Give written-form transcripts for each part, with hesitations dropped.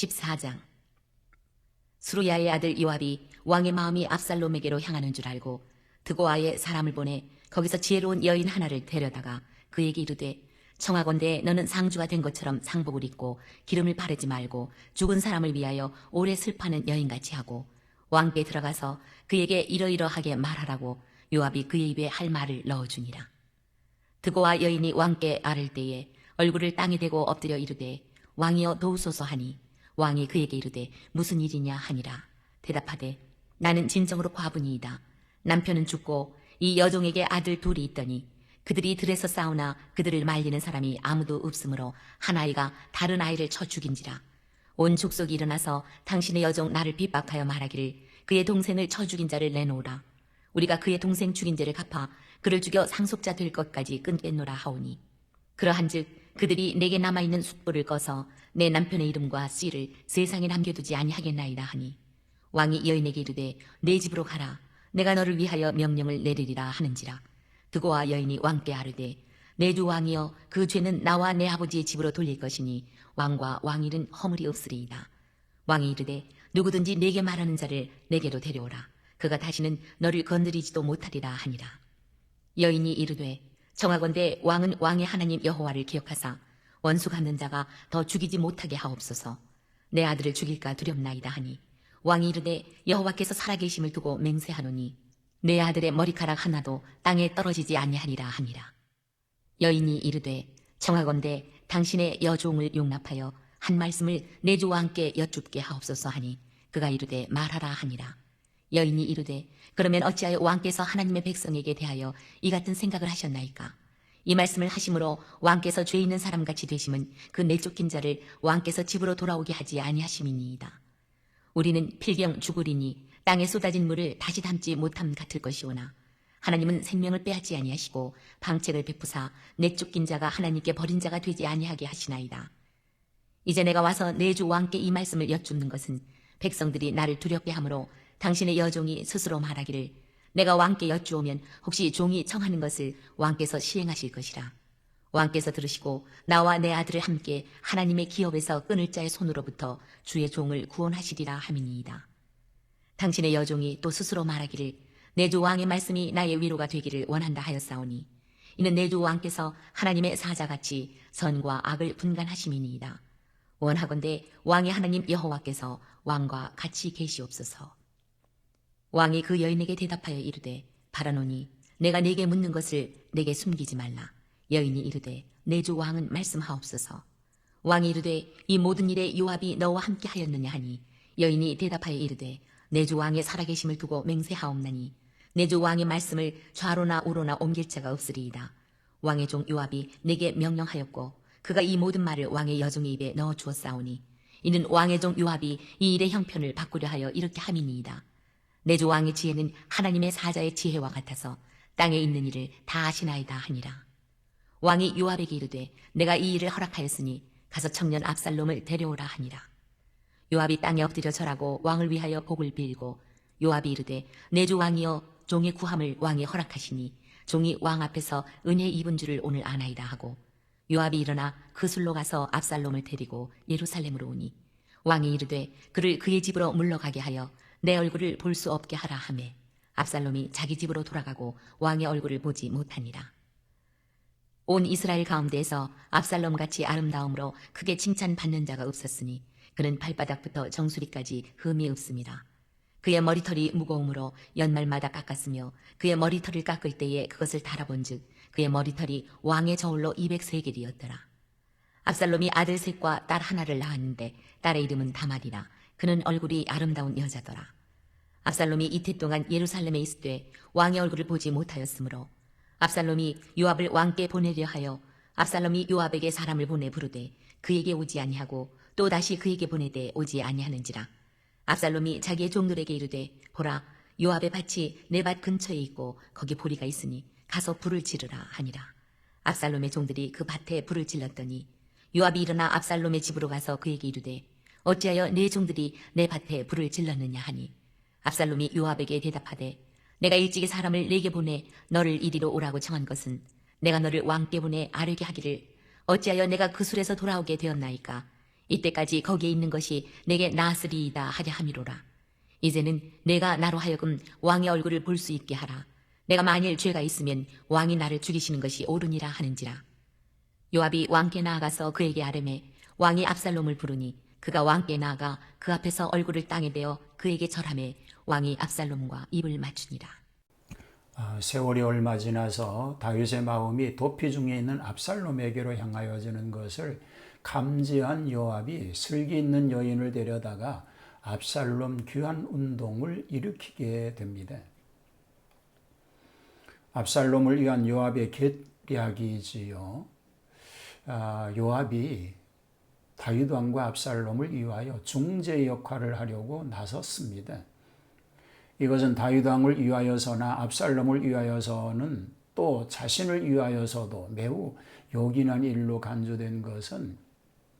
14장. 수루야의 아들 요압이 왕의 마음이 압살롬에게로 향하는 줄 알고 드고아에 사람을 보내 거기서 지혜로운 여인 하나를 데려다가 그에게 이르되, 청하건대 너는 상주가 된 것처럼 상복을 입고 기름을 바르지 말고 죽은 사람을 위하여 오래 슬퍼하는 여인같이 하고 왕께 들어가서 그에게 이러이러하게 말하라고 요압이 그의 입에 할 말을 넣어주니라. 드고아 여인이 왕께 아를 때에 얼굴을 땅에 대고 엎드려 이르되, 왕이여 도우소서 하니 왕이 그에게 이르되, 무슨 일이냐 하니라. 대답하되, 나는 진정으로 과부니이다. 남편은 죽고 이 여종에게 아들 둘이 있더니 그들이 들에서 싸우나 그들을 말리는 사람이 아무도 없으므로 한 아이가 다른 아이를 쳐 죽인지라. 온 족속이 일어나서 당신의 여종 나를 핍박하여 말하기를, 그의 동생을 쳐 죽인 자를 내놓으라. 우리가 그의 동생 죽인 죄를 갚아 그를 죽여 상속자 될 것까지 끊겠노라 하오니, 그러한즉 그들이 내게 남아있는 숫불을 꺼서 내 남편의 이름과 씨를 세상에 남겨두지 아니하겠나이다 하니, 왕이 여인에게 이르되, 내 집으로 가라. 내가 너를 위하여 명령을 내리리라 하는지라. 드고아 여인이 왕께 아르되, 내 주 왕이여, 그 죄는 나와 내 아버지의 집으로 돌릴 것이니 왕과 왕일은 허물이 없으리이다. 왕이 이르되, 누구든지 내게 말하는 자를 내게로 데려오라. 그가 다시는 너를 건드리지도 못하리라 하니라. 여인이 이르되, 청하건대 왕은 왕의 하나님 여호와를 기억하사 원수 갚는 자가 더 죽이지 못하게 하옵소서. 내 아들을 죽일까 두렵나이다 하니, 왕이 이르되, 여호와께서 살아계심을 두고 맹세하노니 내 아들의 머리카락 하나도 땅에 떨어지지 아니하리라 하니라. 여인이 이르되, 청하건대 당신의 여종을 용납하여 한 말씀을 내 주 왕께 여쭙게 하옵소서 하니, 그가 이르되, 말하라 하니라. 여인이 이르되, 그러면 어찌하여 왕께서 하나님의 백성에게 대하여 이 같은 생각을 하셨나이까? 이 말씀을 하심으로 왕께서 죄 있는 사람같이 되심은 그 내쫓긴 자를 왕께서 집으로 돌아오게 하지 아니하심이니이다. 우리는 필경 죽으리니 땅에 쏟아진 물을 다시 담지 못함 같을 것이오나, 하나님은 생명을 빼앗지 아니하시고 방책을 베푸사 내쫓긴 자가 하나님께 버린 자가 되지 아니하게 하시나이다. 이제 내가 와서 내 주 왕께 이 말씀을 여쭙는 것은 백성들이 나를 두렵게 하므로 당신의 여종이 스스로 말하기를, 내가 왕께 여쭈오면 혹시 종이 청하는 것을 왕께서 시행하실 것이라. 왕께서 들으시고 나와 내 아들을 함께 하나님의 기업에서 끊을 자의 손으로부터 주의 종을 구원하시리라 함이니이다. 당신의 여종이 또 스스로 말하기를, 내 주 왕의 말씀이 나의 위로가 되기를 원한다 하였사오니, 이는 내 주 왕께서 하나님의 사자같이 선과 악을 분간하심이니이다. 원하건대 왕의 하나님 여호와께서 왕과 같이 계시옵소서. 왕이 그 여인에게 대답하여 이르되, 바라노니 내가 네게 묻는 것을 내게 숨기지 말라. 여인이 이르되, 내 주 왕은 말씀하옵소서. 왕이 이르되, 이 모든 일에 요압이 너와 함께 하였느냐 하니, 여인이 대답하여 이르되, 내 주 왕의 살아계심을 두고 맹세하옵나니 내 주 왕의 말씀을 좌로나 우로나 옮길 자가 없으리이다. 왕의 종 요압이 내게 명령하였고 그가 이 모든 말을 왕의 여종의 입에 넣어 주었사오니, 이는 왕의 종 요압이 이 일의 형편을 바꾸려 하여 이렇게 함이니이다. 내 주 왕의 지혜는 하나님의 사자의 지혜와 같아서 땅에 있는 일을 다 아시나이다 하니라. 왕이 요압에게 이르되, 내가 이 일을 허락하였으니 가서 청년 압살롬을 데려오라 하니라. 요압이 땅에 엎드려 절하고 왕을 위하여 복을 빌고, 요압이 이르되, 내 주 왕이여, 종의 구함을 왕이 허락하시니 종이 왕 앞에서 은혜 입은 줄을 오늘 아나이다 하고, 요압이 일어나 그 술로 가서 압살롬을 데리고 예루살렘으로 오니, 왕이 이르되 그를 그의 집으로 물러가게 하여 내 얼굴을 볼 수 없게 하라 하매, 압살롬이 자기 집으로 돌아가고 왕의 얼굴을 보지 못하니라. 온 이스라엘 가운데에서 압살롬같이 아름다움으로 크게 칭찬받는 자가 없었으니 그는 발바닥부터 정수리까지 흠이 없습니다. 그의 머리털이 무거움으로 연말마다 깎았으며 그의 머리털을 깎을 때에 그것을 달아본즉 그의 머리털이 왕의 저울로 200세겔이었더라. 압살롬이 아들 셋과 딸 하나를 낳았는데 딸의 이름은 다말이라. 그는 얼굴이 아름다운 여자더라. 압살롬이 이태 동안 예루살렘에 있을 때 왕의 얼굴을 보지 못하였으므로 압살롬이 요압을 왕께 보내려 하여 압살롬이 요압에게 사람을 보내 부르되 그에게 오지 아니하고 또 다시 그에게 보내되 오지 아니하는지라. 압살롬이 자기의 종들에게 이르되, 보라, 요압의 밭이 내 밭 근처에 있고 거기 보리가 있으니 가서 불을 지르라 하니라. 압살롬의 종들이 그 밭에 불을 질렀더니 요압이 일어나 압살롬의 집으로 가서 그에게 이르되, 어찌하여 내 종들이 내 밭에 불을 질렀느냐 하니, 압살롬이 요압에게 대답하되, 내가 일찍이 사람을 내게 보내 너를 이리로 오라고 청한 것은 내가 너를 왕께 보내 아뢰게 하기를, 어찌하여 내가 그 술에서 돌아오게 되었나이까? 이때까지 거기에 있는 것이 내게 나으리이다 하려 함이로라. 이제는 내가 나로 하여금 왕의 얼굴을 볼 수 있게 하라. 내가 만일 죄가 있으면 왕이 나를 죽이시는 것이 옳으니라 하는지라. 요압이 왕께 나아가서 그에게 아뢰매 왕이 압살롬을 부르니 그가 왕께 나아가 그 앞에서 얼굴을 땅에 대어 그에게 절하매 왕이 압살롬과 입을 맞추니라. 세월이 얼마 지나서 다윗의 마음이 도피 중에 있는 압살롬에게로 향하여지는 것을 감지한 요압이 슬기 있는 여인을 데려다가 압살롬 귀환 운동을 일으키게 됩니다. 압살롬을 위한 요압의 계략이지요. 요압이 다윗 왕과 압살롬을 위하여 중재 역할을 하려고 나섰습니다. 이것은 다윗 왕을 위하여서나 압살롬을 위하여서는 또 자신을 위하여서도 매우 요긴한 일로 간주된 것은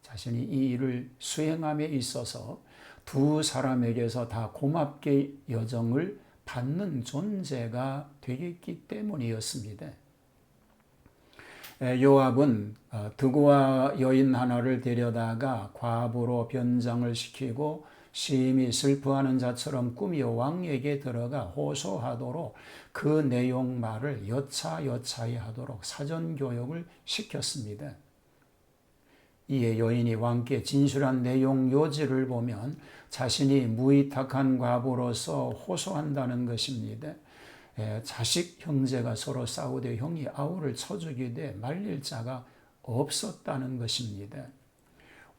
자신이 이 일을 수행함에 있어서 두 사람에게서 다 고맙게 여정을 받는 존재가 되겠기 때문이었습니다. 요압은 드고아 여인 하나를 데려다가 과부로 변장을 시키고 심히 슬퍼하는 자처럼 꾸며 왕에게 들어가 호소하도록 그 내용 말을 여차여차히 하도록 사전 교육을 시켰습니다. 이에 여인이 왕께 진술한 내용 요지를 보면 자신이 무의탁한 과부로서 호소한다는 것입니다. 자식 형제가 서로 싸우되 형이 아우를 쳐 죽이되 말릴 자가 없었다는 것입니다.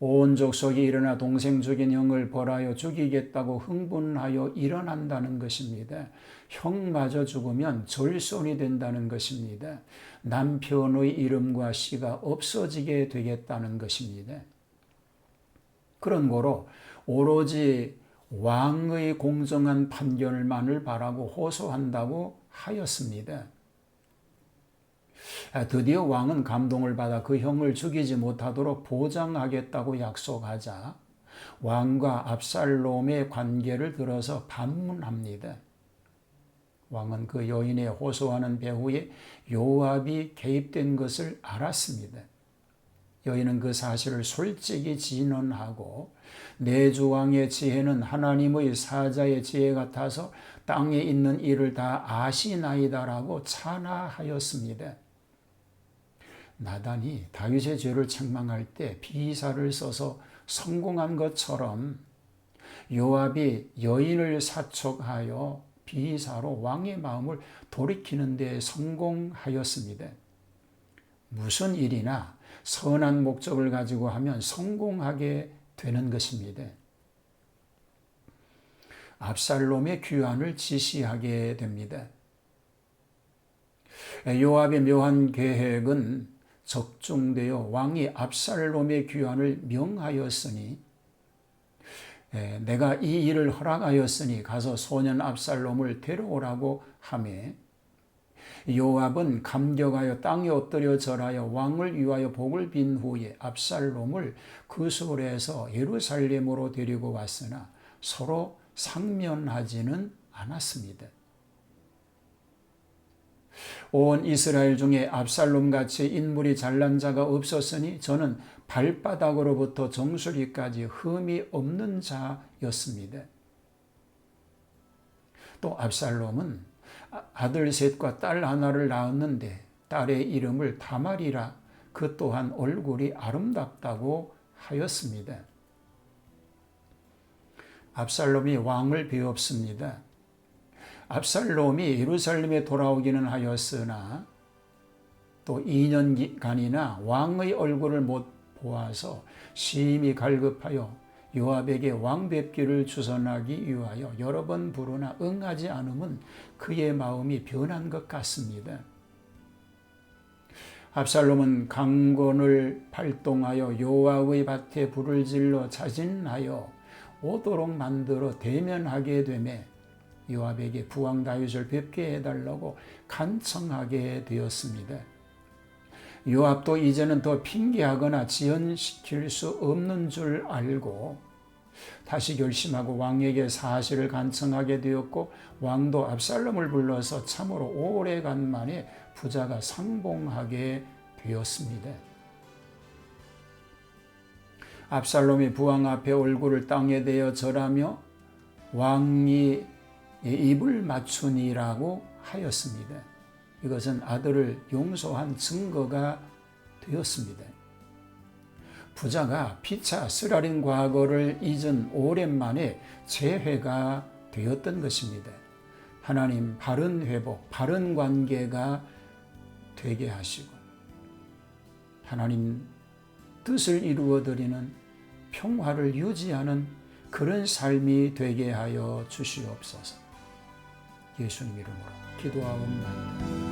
온 족속이 일어나 동생 죽인 형을 벌하여 죽이겠다고 흥분하여 일어난다는 것입니다. 형마저 죽으면 절손이 된다는 것입니다. 남편의 이름과 씨가 없어지게 되겠다는 것입니다. 그런 거로 오로지 왕의 공정한 판결만을 바라고 호소한다고 하였습니다. 드디어 왕은 감동을 받아 그 형을 죽이지 못하도록 보장하겠다고 약속하자 왕과 압살롬의 관계를 들어서 반문합니다. 왕은 그 여인의 호소하는 배후에 요압이 개입된 것을 알았습니다. 여인은 그 사실을 솔직히 진언하고 내 주왕의 지혜는 하나님의 사자의 지혜 같아서 땅에 있는 일을 다 아시나이다라고 찬하하였습니다. 나단이 다윗의 죄를 책망할 때 비사를 써서 성공한 것처럼 요압이 여인을 사촉하여 비사로 왕의 마음을 돌이키는 데 성공하였습니다. 무슨 일이나 선한 목적을 가지고 하면 성공하게 되는 것입니다. 압살롬의 귀환을 지시하게 됩니다. 요압의 묘한 계획은 적중되어 왕이 압살롬의 귀환을 명하였으니 내가 이 일을 허락하였으니 가서 소년 압살롬을 데려오라고 하매 요압은 감격하여 땅에 엎드려 절하여 왕을 위하여 복을 빈 후에 압살롬을 그 솔에서 예루살렘으로 데리고 왔으나 서로 상면하지는 않았습니다. 온 이스라엘 중에 압살롬같이 인물이 잘난 자가 없었으니 저는 발바닥으로부터 정수리까지 흠이 없는 자였습니다. 또 압살롬은 아들 셋과 딸 하나를 낳았는데 딸의 이름을 다말이라 그 또한 얼굴이 아름답다고 하였습니다. 압살롬이 왕을 배웠습니다. 압살롬이 예루살렘에 돌아오기는 하였으나 또 2년간이나 왕의 얼굴을 못 보아서 심히 갈급하여 요압에게 왕뵙기를 주선하기 위하여 여러 번 부르나 응하지 않음은 그의 마음이 변한 것 같습니다. 압살롬은 강건을 발동하여 요압의 밭에 불을 질러 자진하여 오도록 만들어 대면하게 되매 요압에게 부왕 다윗을 뵙게 해달라고 간청하게 되었습니다. 요압도 이제는 더 핑계하거나 지연시킬 수 없는 줄 알고 다시 결심하고 왕에게 사실을 간청하게 되었고 왕도 압살롬을 불러서 참으로 오래간만에 부자가 상봉하게 되었습니다. 압살롬이 부왕 앞에 얼굴을 땅에 대어 절하며 왕이 입을 맞추니라고 하였습니다. 이것은 아들을 용서한 증거가 되었습니다. 부자가 피차 쓰라린 과거를 잊은 오랜만에 재회가 되었던 것입니다. 하나님 바른 회복, 바른 관계가 되게 하시고 하나님 뜻을 이루어드리는 평화를 유지하는 그런 삶이 되게 하여 주시옵소서. 예수님 이름으로 기도하옵나이다.